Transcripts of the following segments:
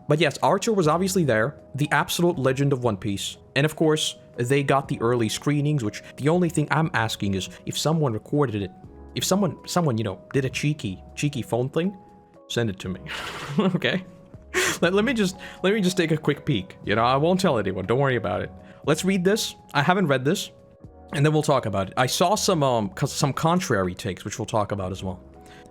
But yes, Archer was obviously there, the absolute legend of One Piece. And of course, they got the early screenings, which the only thing I'm asking is if someone recorded it, if someone, you know, did a cheeky phone thing, send it to me. Okay? Let me just take a quick peek. You know, I won't tell anyone, don't worry about it. Let's read this. I haven't read this, and then we'll talk about it. I saw some contrary takes, which we'll talk about as well.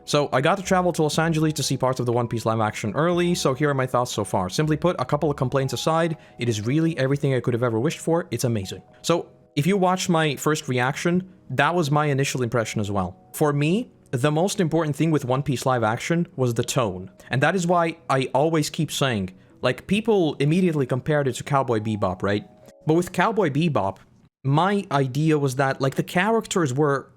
So, I got to travel to Los Angeles to see parts of the One Piece live action early, so here are my thoughts so far. Simply put, a couple of complaints aside, it is really everything I could have ever wished for. It's amazing. So, if you watched my first reaction, that was my initial impression as well. For me, the most important thing with One Piece live action was the tone. And that is why I always keep saying, like, people immediately compared it to Cowboy Bebop, right? But with Cowboy Bebop, my idea was that, like, the characters were...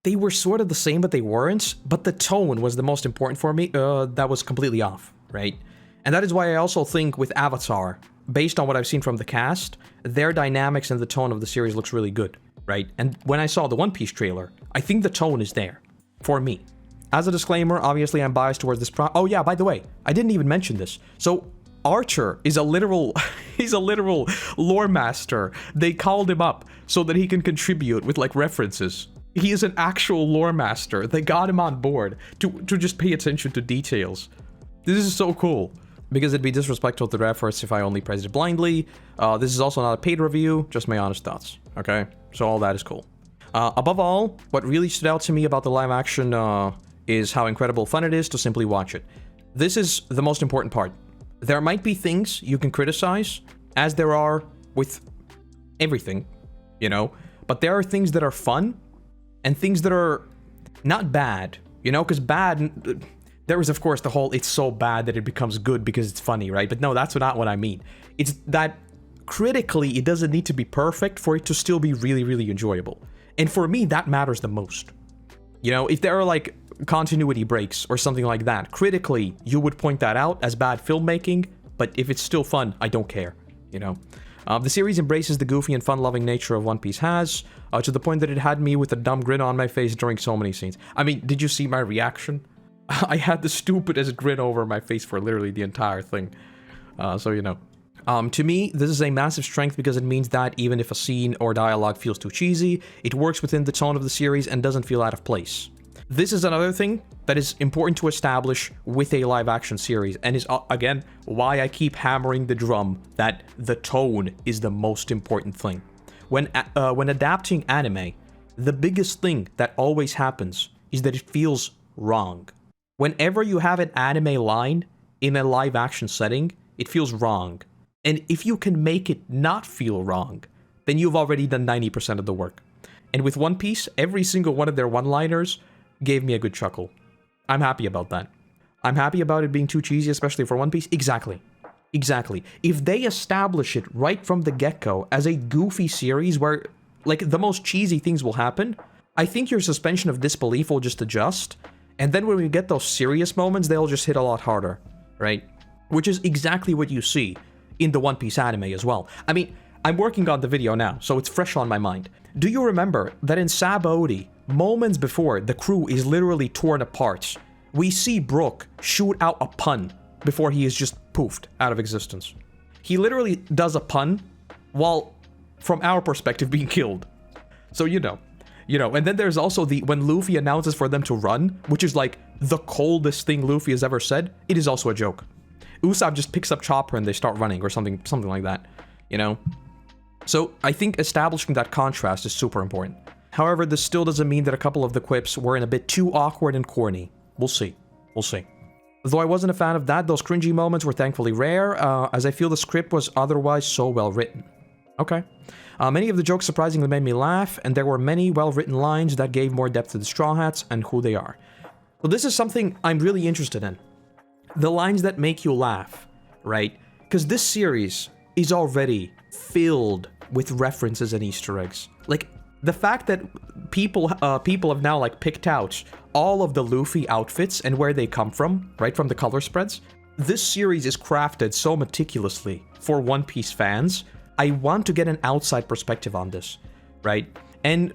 They were sort of the same, but they weren't. But the tone was the most important for me. That was completely off, right? And that is why I also think with Avatar, based on what I've seen from the cast, their dynamics and the tone of the series looks really good, right? And when I saw the One Piece trailer, I think the tone is there, for me. As a disclaimer, obviously I'm biased towards this oh yeah, by the way, I didn't even mention this. So, Archer is a literal, he's a literal lore master. They called him up so that he can contribute with, like, references. He is an actual lore master. They got him on board to just pay attention to details. This is so cool. Because it'd be disrespectful to their efforts if I only praised it blindly. This is also not a paid review, just my honest thoughts. Okay? So all that is cool. Above all, what really stood out to me about the live action is how incredible fun it is to simply watch it. This is the most important part. There might be things you can criticize, as there are with everything, you know? But there are things that are fun, and things that are not bad, you know, because bad, there is of course the whole it's so bad that it becomes good because it's funny, right? But no, that's not what I mean. It's that critically it doesn't need to be perfect for it to still be really, really enjoyable. And for me, that matters the most. You know, if there are like continuity breaks or something like that, critically, you would point that out as bad filmmaking, but if it's still fun, I don't care, you know? The series embraces the goofy and fun-loving nature of One Piece has, to the point that it had me with a dumb grin on my face during so many scenes. I mean, did you see my reaction? I had the stupidest grin over my face for literally the entire thing. So, you know. To me, this is a massive strength because it means that even if a scene or dialogue feels too cheesy, it works within the tone of the series and doesn't feel out of place. This is another thing that is important to establish with a live-action series, and is, again, why I keep hammering the drum that the tone is the most important thing. When adapting anime, the biggest thing that always happens is that it feels wrong. Whenever you have an anime line in a live-action setting, it feels wrong. And if you can make it not feel wrong, then you've already done 90% of the work. And with One Piece, every single one of their one-liners gave me a good chuckle. I'm happy about that. I'm happy about it being too cheesy, especially for One Piece. Exactly. Exactly. If they establish it right from the get-go as a goofy series where, like, the most cheesy things will happen, I think your suspension of disbelief will just adjust, and then when we get those serious moments, they'll just hit a lot harder, right? Which is exactly what you see in the One Piece anime as well. I mean, I'm working on the video now, so it's fresh on my mind. Do you remember that in Sabaody, moments before the crew is literally torn apart, we see Brook shoot out a pun before he is just poofed out of existence? He literally does a pun while, from our perspective, being killed. So you know, and then there's also when Luffy announces for them to run, which is like the coldest thing Luffy has ever said, it is also a joke. Usopp just picks up Chopper and they start running or something like that, you know? So I think establishing that contrast is super important. However, this still doesn't mean that a couple of the quips were a bit too awkward and corny. We'll see. We'll see. Though I wasn't a fan of that, those cringy moments were thankfully rare, as I feel the script was otherwise so well written. Okay. Many of the jokes surprisingly made me laugh, and there were many well-written lines that gave more depth to the Straw Hats and who they are. So this is something I'm really interested in. The lines that make you laugh, right? Because this series is already filled with references and Easter eggs. Like, the fact that people have now, like, picked out all of the Luffy outfits and where they come from, right, from the color spreads. This series is crafted so meticulously for One Piece fans. I want to get an outside perspective on this, right? And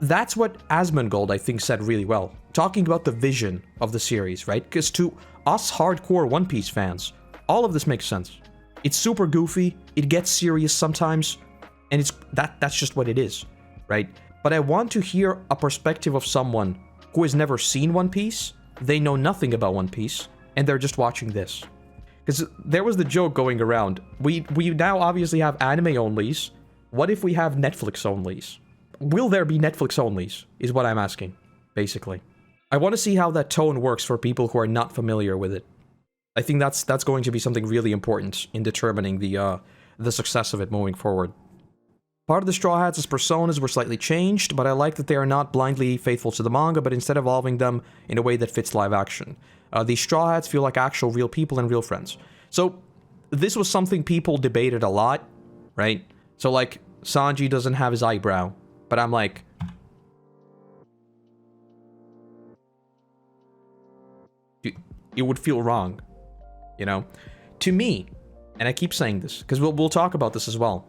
that's what Asmongold, I think, said really well, talking about the vision of the series, right? Because to us hardcore One Piece fans, All of this makes sense. It's super goofy, it gets serious sometimes, and that's just what it is, right? But I want to hear a perspective of someone who has never seen One Piece, they know nothing about One Piece, and they're just watching this. Because there was the joke going around, we now obviously have anime onlys, what if we have Netflix onlys? Will there be Netflix onlys, is what I'm asking, basically. I want to see how that tone works for people who are not familiar with it. I think that's going to be something really important in determining the success of it moving forward. Part of the Straw Hats' personas were slightly changed, but I like that they are not blindly faithful to the manga, but instead evolving them in a way that fits live action. These Straw Hats feel like actual real people and real friends. So, this was something people debated a lot, right? So, like, Sanji doesn't have his eyebrow, but I'm like... it would feel wrong, you know? To me, and I keep saying this, because we'll talk about this as well.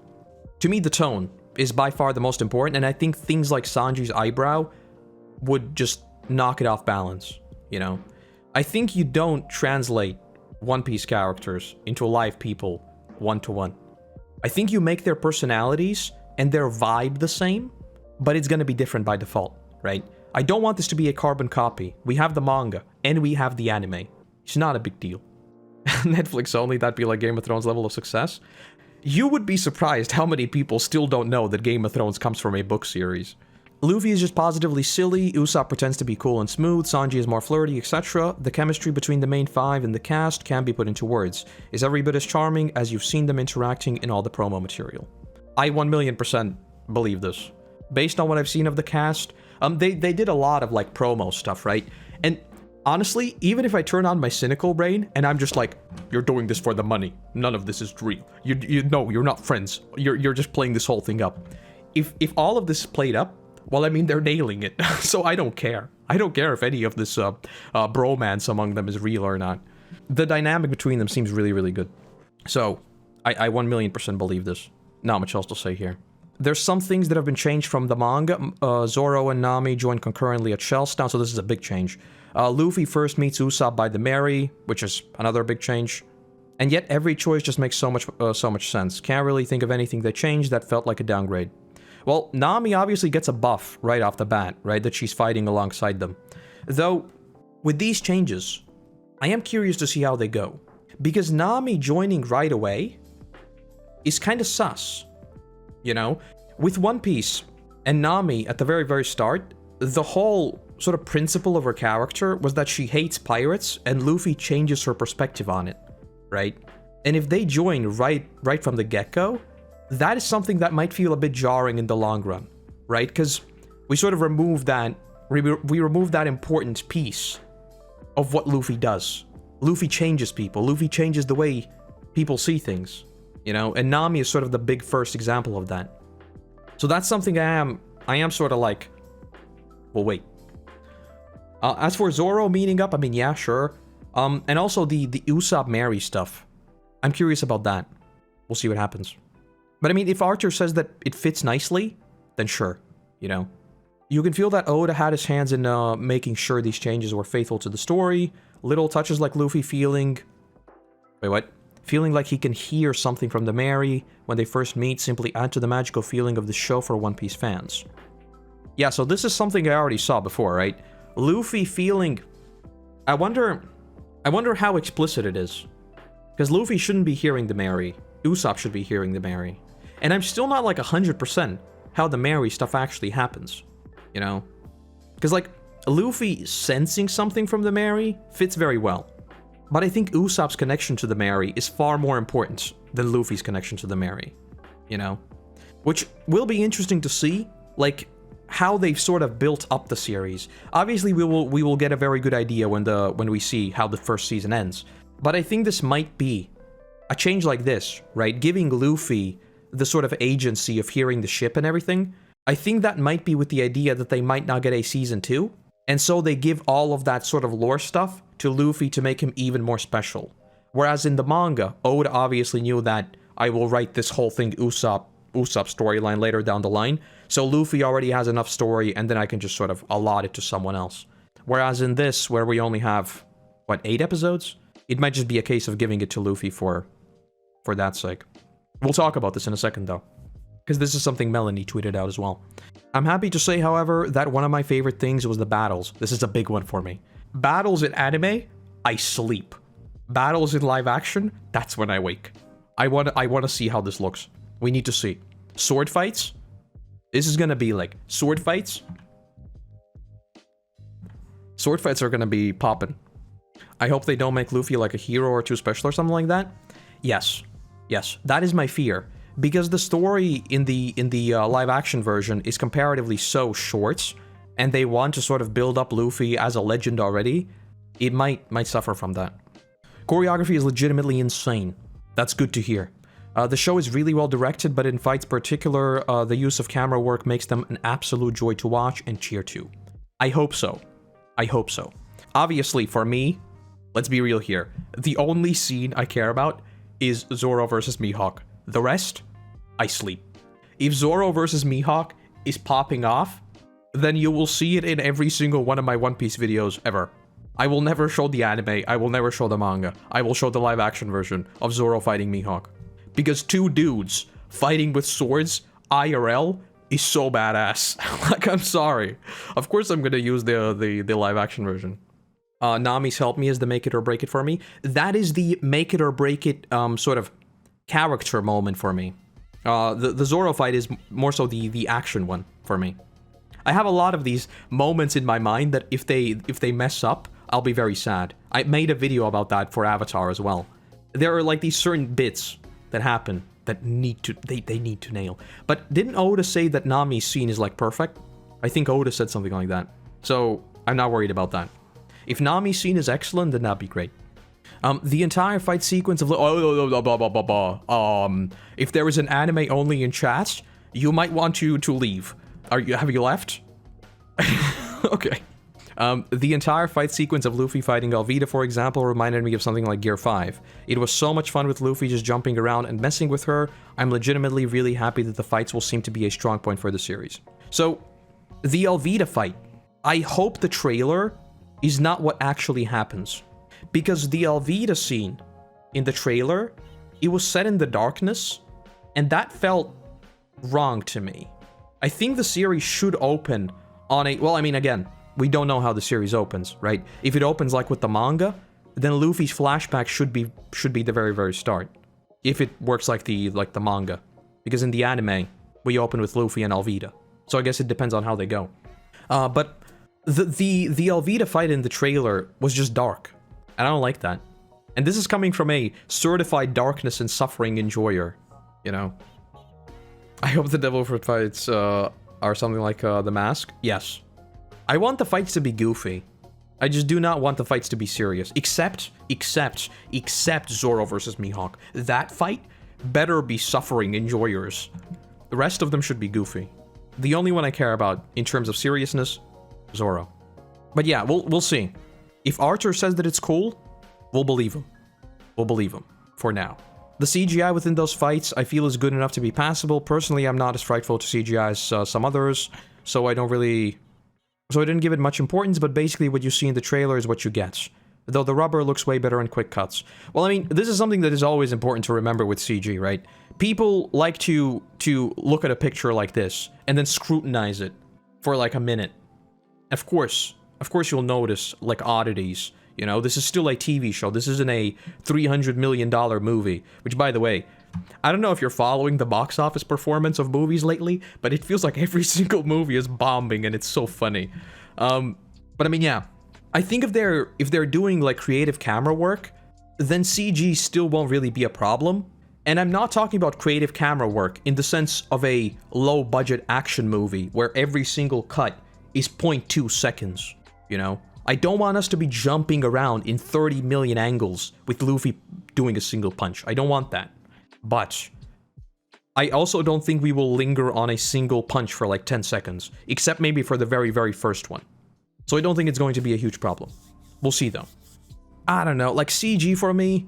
To me, the tone is by far the most important, and I think things like Sanji's eyebrow would just knock it off balance, you know? I think you don't translate One Piece characters into live people one-to-one. I think you make their personalities and their vibe the same, but it's gonna be different by default, right? I don't want this to be a carbon copy. We have the manga, and we have the anime. It's not a big deal. Netflix only, that'd be like Game of Thrones level of success. You would be surprised how many people still don't know that Game of Thrones comes from a book series. Luffy is just positively silly, Usopp pretends to be cool and smooth, Sanji is more flirty, etc. The chemistry between the main five and the cast can be put into words. Is every bit as charming as you've seen them interacting in all the promo material. I 1,000,000% believe this. Based on what I've seen of the cast, they did a lot of like promo stuff, right? And honestly, even if I turn on my cynical brain and I'm just like, you're doing this for the money, none of this is real. No, you're not friends. You're just playing this whole thing up. If all of this is played up, well, I mean, they're nailing it. So I don't care. I don't care if any of this bromance among them is real or not. The dynamic between them seems really, really good. So I 1,000,000% believe this. Not much else to say here. There's some things that have been changed from the manga. Zoro and Nami join concurrently at Shellstown, so this is a big change. Luffy first meets Usopp by the Mary, which is another big change. And yet every choice just makes so much sense. Can't really think of anything that changed that felt like a downgrade. Well, Nami obviously gets a buff right off the bat, right? That she's fighting alongside them. Though, with these changes, I am curious to see how they go. Because Nami joining right away is kind of sus. You know? With One Piece and Nami at the very, very start, the whole sort of principle of her character was that she hates pirates, and Luffy changes her perspective on it, right? And if they join right from the get-go, that is something that might feel a bit jarring in the long run, right? Because we sort of remove that, we remove that important piece of what Luffy does. Luffy changes people. Luffy changes the way people see things, you know? And Nami is sort of the big first example of that. So that's something I am sort of like, well, wait. As for Zoro meeting up, I mean, yeah, sure. And also the Usopp Mary stuff. I'm curious about that. We'll see what happens. But I mean, if Archer says that it fits nicely, then sure, you know. You can feel that Oda had his hands in making sure these changes were faithful to the story. Little touches like Luffy feeling... Wait, what? Feeling like he can hear something from the Mary when they first meet simply add to the magical feeling of the show for One Piece fans. Yeah, so this is something I already saw before, right? Luffy feeling... I wonder how explicit it is. Because Luffy shouldn't be hearing the Mary. Usopp should be hearing the Mary. And I'm still not like 100% how the Mary stuff actually happens. You know? Because like, Luffy sensing something from the Mary fits very well. But I think Usopp's connection to the Mary is far more important than Luffy's connection to the Mary. You know? Which will be interesting to see, like, how they've sort of built up the series. Obviously, we will get a very good idea when we see how the first season ends. But I think this might be a change like this, right? Giving Luffy the sort of agency of hearing the ship and everything. I think that might be with the idea that they might not get a season 2. And so they give all of that sort of lore stuff to Luffy to make him even more special. Whereas in the manga, Oda obviously knew that I will write this whole thing Usopp storyline later down the line. So Luffy already has enough story and then I can just sort of allot it to someone else. Whereas in this, where we only have, what, 8 episodes? It might just be a case of giving it to Luffy for that sake. We'll talk about this in a second, though, because this is something Melanie tweeted out as well. I'm happy to say, however, that one of my favorite things was the battles. This is a big one for me. Battles in anime, I sleep. Battles in live action, that's when I wake. I want to see how this looks. We need to see. Sword fights? This is gonna be like sword fights. Sword fights are gonna be poppin'. I hope they don't make Luffy like a hero or too special or something like that. Yes. Yes, that is my fear. Because the story in the live action version is comparatively so short, and they want to sort of build up Luffy as a legend already, it might suffer from that. Choreography is legitimately insane. That's good to hear. The show is really well directed, but in fights particular, the use of camera work makes them an absolute joy to watch and cheer to. I hope so. I hope so. Obviously, for me, let's be real here, the only scene I care about is Zoro versus Mihawk. The rest, I sleep. If Zoro versus Mihawk is popping off, then you will see it in every single one of my One Piece videos ever. I will never show the anime, I will never show the manga. I will show the live action version of Zoro fighting Mihawk. Because two dudes fighting with swords, IRL, is so badass. Like, I'm sorry. Of course I'm gonna use the live action version. Nami's Help Me is the make it or break it for me. That is the make it or break it sort of character moment for me. The Zoro fight is more so the action one for me. I have a lot of these moments in my mind that if they mess up, I'll be very sad. I made a video about that for Avatar as well. There are like these certain bits that happen that they need to nail. But didn't Oda say that Nami's scene is like perfect? I think Oda said something like that. So I'm not worried about that. If Nami's scene is excellent, then that'd be great. The entire fight sequence of if there is an anime only in chat, you might want to leave. Have you left? Okay. The entire fight sequence of Luffy fighting Alvida, for example, reminded me of something like Gear 5. It was so much fun with Luffy just jumping around and messing with her. I'm legitimately really happy that the fights will seem to be a strong point for the series. So, the Alvida fight. I hope the trailer is not what actually happens. Because the Alvida scene in the trailer, it was set in the darkness, and that felt wrong to me. I think the series should open on a... Well, I mean, again, we don't know how the series opens, right? If it opens like with the manga, then Luffy's flashback should be the very, very start. If it works like the manga. Because in the anime, we open with Luffy and Alvida. So I guess it depends on how they go. But the Alvida fight in the trailer was just dark. And I don't like that. And this is coming from a certified darkness and suffering enjoyer, you know? I hope the Devil Fruit fights are something like The Mask. Yes. I want the fights to be goofy. I just do not want the fights to be serious. Except Zoro versus Mihawk. That fight better be suffering enjoyers. The rest of them should be goofy. The only one I care about in terms of seriousness, Zoro. But yeah, we'll see. If Archer says that it's cool, we'll believe him. We'll believe him. For now. The CGI within those fights, I feel is good enough to be passable. Personally, I'm not as frightful to CGI as some others, so I didn't give it much importance, but basically what you see in the trailer is what you get. Though the rubber looks way better in quick cuts. Well, I mean, this is something that is always important to remember with CG, right? People like to look at a picture like this, and then scrutinize it for like a minute. Of course you'll notice, like, oddities. You know, this is still a TV show. This isn't a $300 million movie. Which, by the way, I don't know if you're following the box office performance of movies lately, but it feels like every single movie is bombing, and it's so funny. But I mean, yeah. I think if they're doing, like, creative camera work, then CG still won't really be a problem. And I'm not talking about creative camera work in the sense of a low-budget action movie where every single cut is 0.2 seconds. You know, I don't want us to be jumping around in 30 million angles with Luffy doing a single punch. I don't want that. But I also don't think we will linger on a single punch for like 10 seconds, except maybe for the very, very first one. So I don't think it's going to be a huge problem. We'll see though. I don't know, like CG for me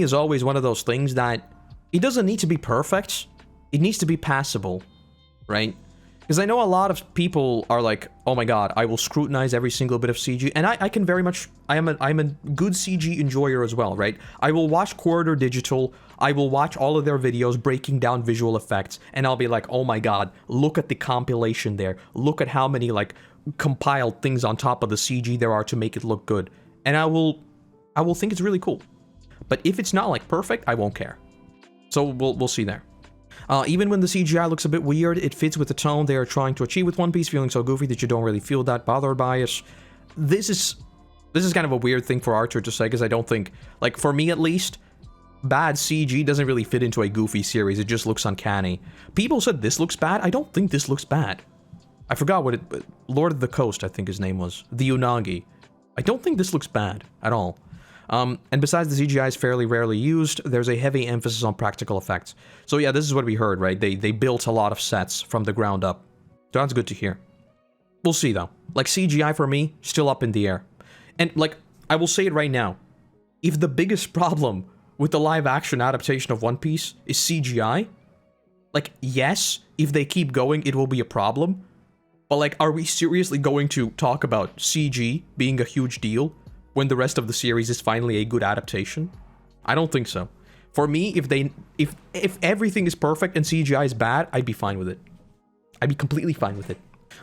is always one of those things that it doesn't need to be perfect. It needs to be passable, right? Because I know a lot of people are like, oh my god, I will scrutinize every single bit of CG, and I can very much, I'm a good CG enjoyer as well, right? I will watch Koroto Digital, I will watch all of their videos breaking down visual effects, and I'll be like, oh my god, look at the compilation there, look at how many, like, compiled things on top of the CG there are to make it look good. And I will think it's really cool. But if it's not, like, perfect, I won't care. So we'll see there. Even when the CGI looks a bit weird, it fits with the tone they are trying to achieve with One Piece, feeling so goofy that you don't really feel that bothered by it. This is kind of a weird thing for Archer to say, because I don't think, like, for me at least, bad CG doesn't really fit into a goofy series. It just looks uncanny. People said this looks bad. I don't think this looks bad. I forgot what it... Lord of the Coast, I think his name was. The Unagi. I don't think this looks bad at all. And besides the CGI is fairly rarely used, there's a heavy emphasis on practical effects. So yeah, this is what we heard, right? They built a lot of sets from the ground up. So that's good to hear. We'll see though. Like, CGI for me, still up in the air. And like, I will say it right now. If the biggest problem with the live action adaptation of One Piece is CGI, like, yes, if they keep going, it will be a problem. But like, are we seriously going to talk about CG being a huge deal when the rest of the series is finally a good adaptation? I don't think so. For me, if everything is perfect and CGI is bad, I'd be fine with it. I'd be completely fine with it.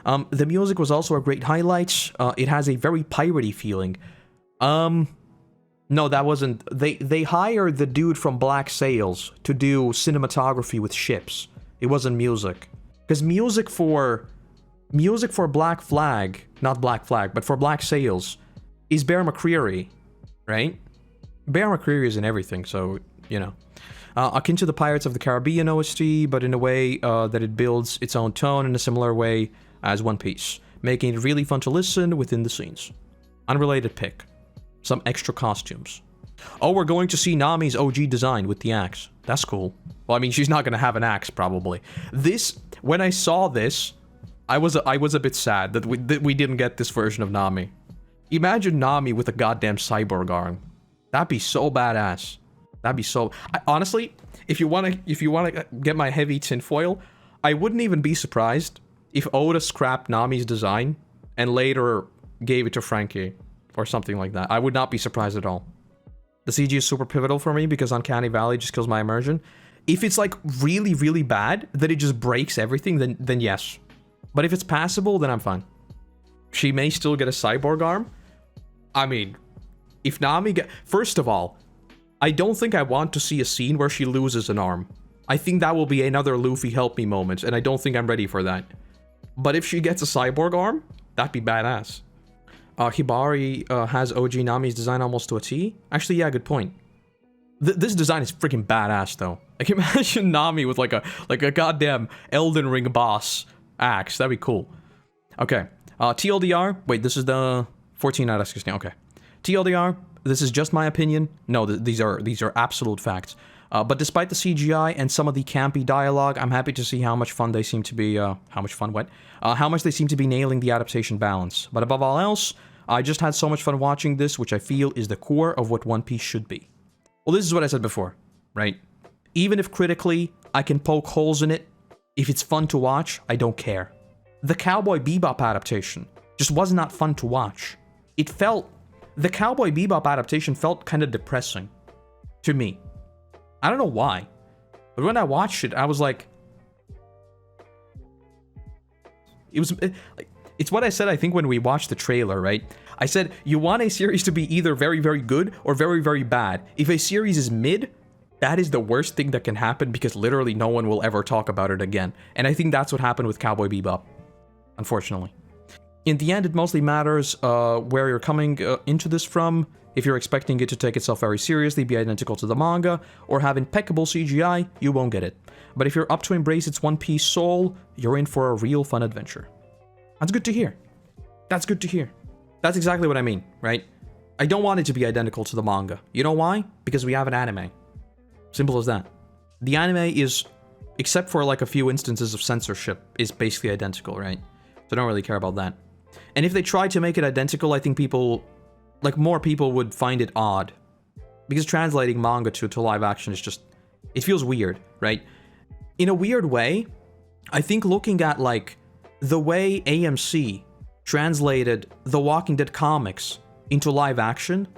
The music was also a great highlight. It has a very piratey feeling. No, that wasn't... They hired the dude from Black Sails to do cinematography with ships. It wasn't music. Because music for Black Flag, not Black Flag, but for Black Sails, is Bear McCreary, right? Bear McCreary is in everything, so, you know. Akin to the Pirates of the Caribbean OST, but in a way that it builds its own tone in a similar way as One Piece, making it really fun to listen within the scenes. Unrelated pick. Some extra costumes. Oh, we're going to see Nami's OG design with the axe. That's cool. Well, I mean, she's not gonna have an axe, probably. This, when I saw this, I was a bit sad that we didn't get this version of Nami. Imagine Nami with a goddamn cyborg arm. That'd be so badass. That'd be so... honestly, if you wanna get my heavy tinfoil, I wouldn't even be surprised if Oda scrapped Nami's design and later gave it to Frankie or something like that. I would not be surprised at all. The CG is super pivotal for me because Uncanny Valley just kills my immersion. If it's like really, really bad, that it just breaks everything, then yes. But if it's passable, then I'm fine. She may still get a cyborg arm. I mean, if Nami get... First of all, I don't think I want to see a scene where she loses an arm. I think that will be another Luffy help me moment, and I don't think I'm ready for that. But if she gets a cyborg arm, that'd be badass. Hibari has OG Nami's design almost to a T. Actually, yeah, good point. This design is freaking badass, though. Like, imagine Nami with like a goddamn Elden Ring boss axe. That'd be cool. Okay. TLDR. Wait, this is the 14 out of 16. Okay. TLDR. This is just my opinion. No, these are absolute facts. But despite the CGI and some of the campy dialogue, I'm happy to see how much fun they seem to be. How much they seem to be nailing the adaptation balance. But above all else, I just had so much fun watching this, which I feel is the core of what One Piece should be. Well, this is what I said before, right? Even if critically I can poke holes in it, if it's fun to watch, I don't care. The Cowboy Bebop adaptation just was not fun to watch. The Cowboy Bebop adaptation felt kind of depressing to me. I don't know why, but when I watched it, I was like, it's what I said, I think, when we watched the trailer, right? I said, you want a series to be either very, very good or very, very bad. If a series is mid, that is the worst thing that can happen because literally no one will ever talk about it again. And I think that's what happened with Cowboy Bebop, unfortunately. In the end, it mostly matters where you're coming into this from. If you're expecting it to take itself very seriously, be identical to the manga, or have impeccable CGI, you won't get it. But if you're up to embrace its One Piece soul, you're in for a real fun adventure. That's good to hear. That's good to hear. That's exactly what I mean, right? I don't want it to be identical to the manga. You know why? Because we have an anime. Simple as that. The anime is, except for like a few instances of censorship, is basically identical, right? So I don't really care about that. And if they try to make it identical, I think more people would find it odd. Because translating manga to live action is just... It feels weird, right? In a weird way, I think looking at, like, the way AMC translated the Walking Dead comics into live action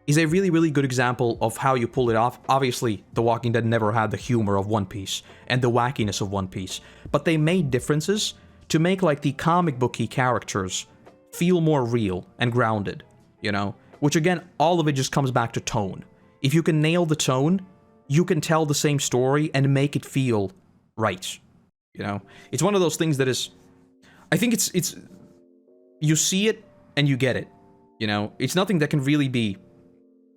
is a really, really good example of how you pull it off. Obviously, The Walking Dead never had the humor of One Piece and the wackiness of One Piece, but they made differences to make, like, the comic booky characters feel more real and grounded, you know? Which, again, all of it just comes back to tone. If you can nail the tone, you can tell the same story and make it feel right, you know? It's one of those things that is... I think it's you see it and you get it, you know? It's nothing that can really be...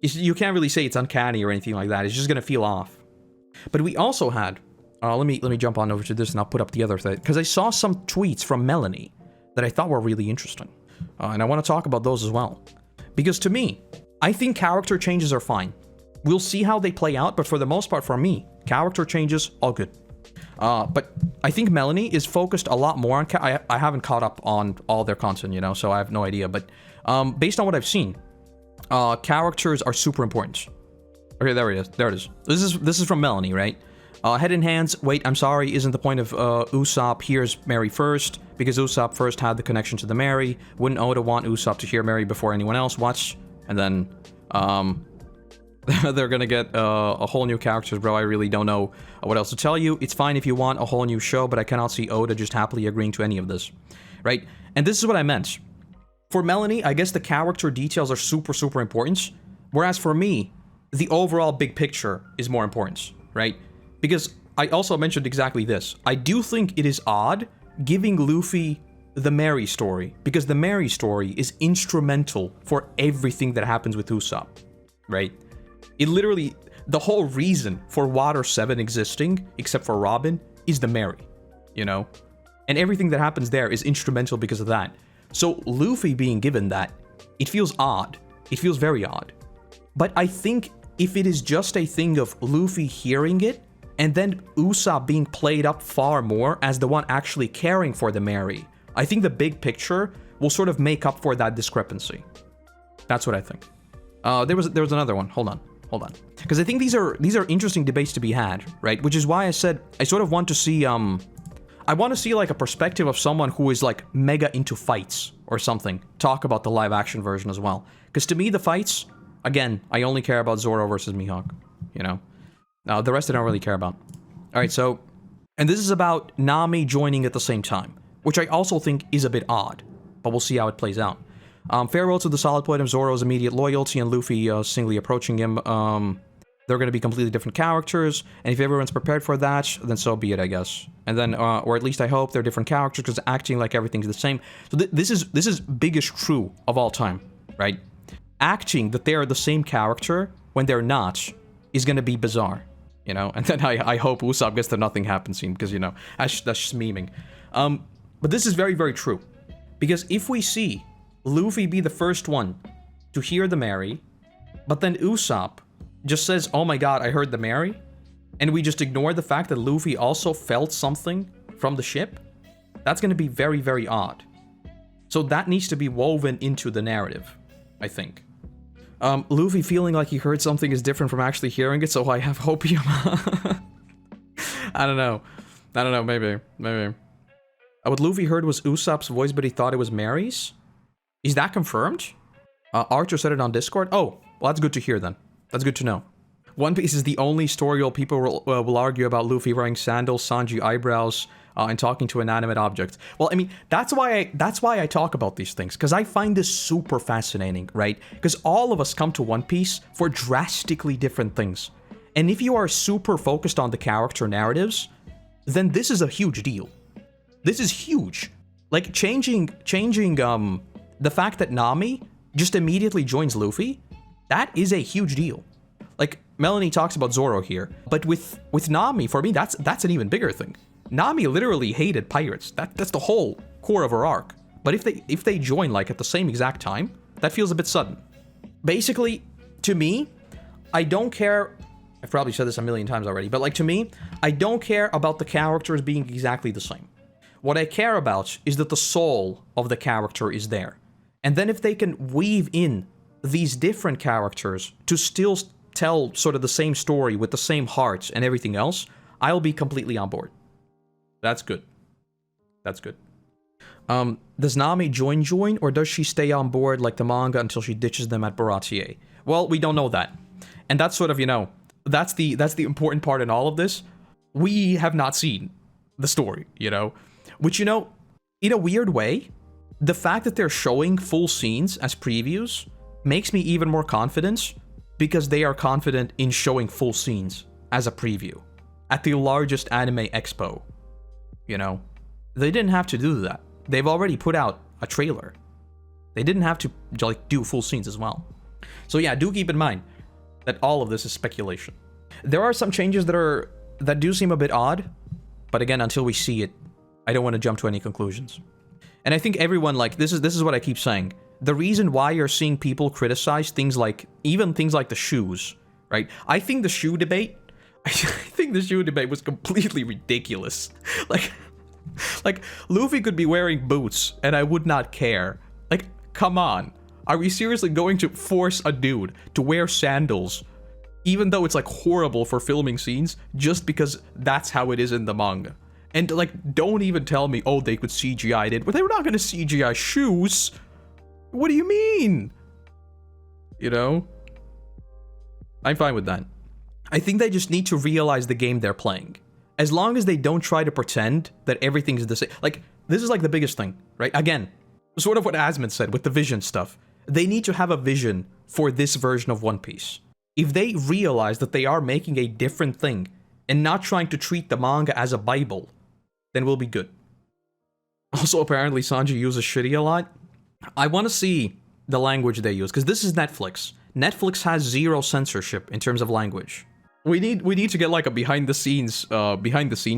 You can't really say it's uncanny or anything like that. It's just gonna feel off. But we also had... let me jump on over to this and I'll put up the other thing. Because I saw some tweets from Melanie that I thought were really interesting. And I want to talk about those as well. Because to me, I think character changes are fine. We'll see how they play out, but for the most part, for me, character changes, all good. But I think Melanie is focused a lot more on... I haven't caught up on all their content, you know, so I have no idea. But based on what I've seen, characters are super important. Okay, there it is. There it is. This is from Melanie, right? Head in hands, wait, I'm sorry, isn't the point of Usopp hears Mary first, because Usopp first had the connection to the Mary. Wouldn't Oda want Usopp to hear Mary before anyone else? Watch. And then, they're gonna get a whole new characters, bro. I really don't know what else to tell you. It's fine if you want a whole new show, but I cannot see Oda just happily agreeing to any of this. Right? And this is what I meant. For Melanie, I guess the character details are super, super important. Whereas for me, the overall big picture is more important, right? Because I also mentioned exactly this. I do think it is odd giving Luffy the Mary story, because the Mary story is instrumental for everything that happens with Usopp, right? It literally, the whole reason for Water 7 existing, except for Robin, is the Mary, you know? And everything that happens there is instrumental because of that. So Luffy being given that, it feels odd. It feels very odd. But I think if it is just a thing of Luffy hearing it, and then Usopp being played up far more as the one actually caring for the Mary, I think the big picture will sort of make up for that discrepancy. That's what I think. There was another one. Hold on. Because I think these are interesting debates to be had, right? Which is why I said I sort of want to see I want to see like a perspective of someone who is like mega into fights or something talk about the live action version as well. Because to me the fights, again, I only care about Zoro versus Mihawk, you know. The rest I don't really care about. Alright, so... And this is about Nami joining at the same time, which I also think is a bit odd, but we'll see how it plays out. Farewell to the solid point of Zoro's immediate loyalty and Luffy singly approaching him. They're going to be completely different characters, and if everyone's prepared for that, then so be it, I guess. And then, or at least I hope they're different characters, because acting like everything's the same. So this is biggest true of all time, right? Acting that they are the same character when they're not is going to be bizarre. You know, and then I hope Usopp gets the nothing happens scene, because, you know, that's just memeing. But this is very, very true. Because if we see Luffy be the first one to hear the Mary, but then Usopp just says, oh my god, I heard the Mary, and we just ignore the fact that Luffy also felt something from the ship, that's going to be very, very odd. So that needs to be woven into the narrative, I think. Luffy feeling like he heard something is different from actually hearing it, so I have hopium. I don't know, maybe. What Luffy heard was Usopp's voice, but he thought it was Mary's? Is that confirmed? Archer said it on Discord? Oh, well that's good to hear then. That's good to know. One Piece is the only story where people will argue about Luffy wearing sandals, Sanji eyebrows, and talking to inanimate objects. Well, I mean, that's why I talk about these things, because I find this super fascinating, right? Because all of us come to One Piece for drastically different things. And if you are super focused on the character narratives, then this is a huge deal. This is huge. Like, changing the fact that Nami just immediately joins Luffy, that is a huge deal. Like, Melanie talks about Zoro here, but with Nami, for me, that's an even bigger thing. Nami literally hated pirates. That's the whole core of her arc. But if they join, like, at the same exact time, that feels a bit sudden. Basically, to me, I don't care... I've probably said this a million times already, but, like, to me, I don't care about the characters being exactly the same. What I care about is that the soul of the character is there. And then if they can weave in these different characters to still tell sort of the same story with the same hearts and everything else, I'll be completely on board. That's good. That's good. Does Nami join, or does she stay on board like the manga until she ditches them at Baratier? Well, we don't know that. And that's sort of, that's the important part in all of this. We have not seen the story, Which, in a weird way, the fact that they're showing full scenes as previews makes me even more confident, because they are confident in showing full scenes as a preview at the largest anime expo. They didn't have to do that. They've already put out a trailer. They didn't have to do full scenes as well. So yeah, do keep in mind that all of this is speculation. There are some changes that do seem a bit odd, but again, until we see it, I don't want to jump to any conclusions. And I think everyone, this is what I keep saying. The reason why you're seeing people criticize things like the shoes, right? I think the shoe debate was completely ridiculous. Like, Luffy could be wearing boots, and I would not care. Like, come on. Are we seriously going to force a dude to wear sandals, even though it's, horrible for filming scenes, just because that's how it is in the manga? And, don't even tell me, oh, they could CGI it. But they were not going to CGI shoes. What do you mean? I'm fine with that. I think they just need to realize the game they're playing. As long as they don't try to pretend that everything's the same. This is the biggest thing, right? Again, sort of what Asmund said with the vision stuff. They need to have a vision for this version of One Piece. If they realize that they are making a different thing and not trying to treat the manga as a Bible, then we'll be good. Also, apparently, Sanji uses shitty a lot. I want to see the language they use, because this is Netflix. Netflix has zero censorship in terms of language. We need to get a behind the scenes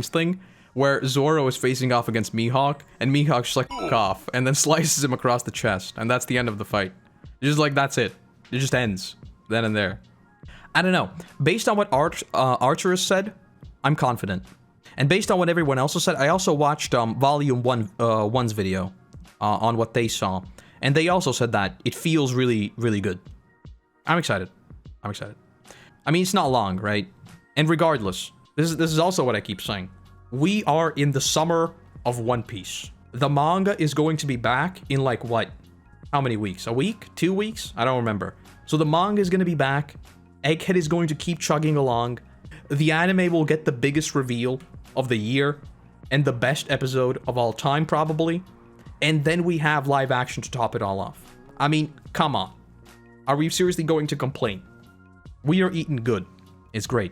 thing where Zoro is facing off against Mihawk, and Mihawk's just F off, and then slices him across the chest, and that's the end of the fight. Just that's it. It just ends then and there. I don't know. Based on what Archer has said, I'm confident. And based on what everyone else has said, I also watched Volume 1's video on what they saw, and they also said that it feels really, really good. I'm excited. I mean, it's not long, right? And regardless, this is also what I keep saying. We are in the summer of One Piece. The manga is going to be back in what? How many weeks? A week? 2 weeks? I don't remember. So the manga is going to be back. Egghead is going to keep chugging along. The anime will get the biggest reveal of the year and the best episode of all time, probably. And then we have live action to top it all off. I mean, come on. Are we seriously going to complain? We are eating good. It's great.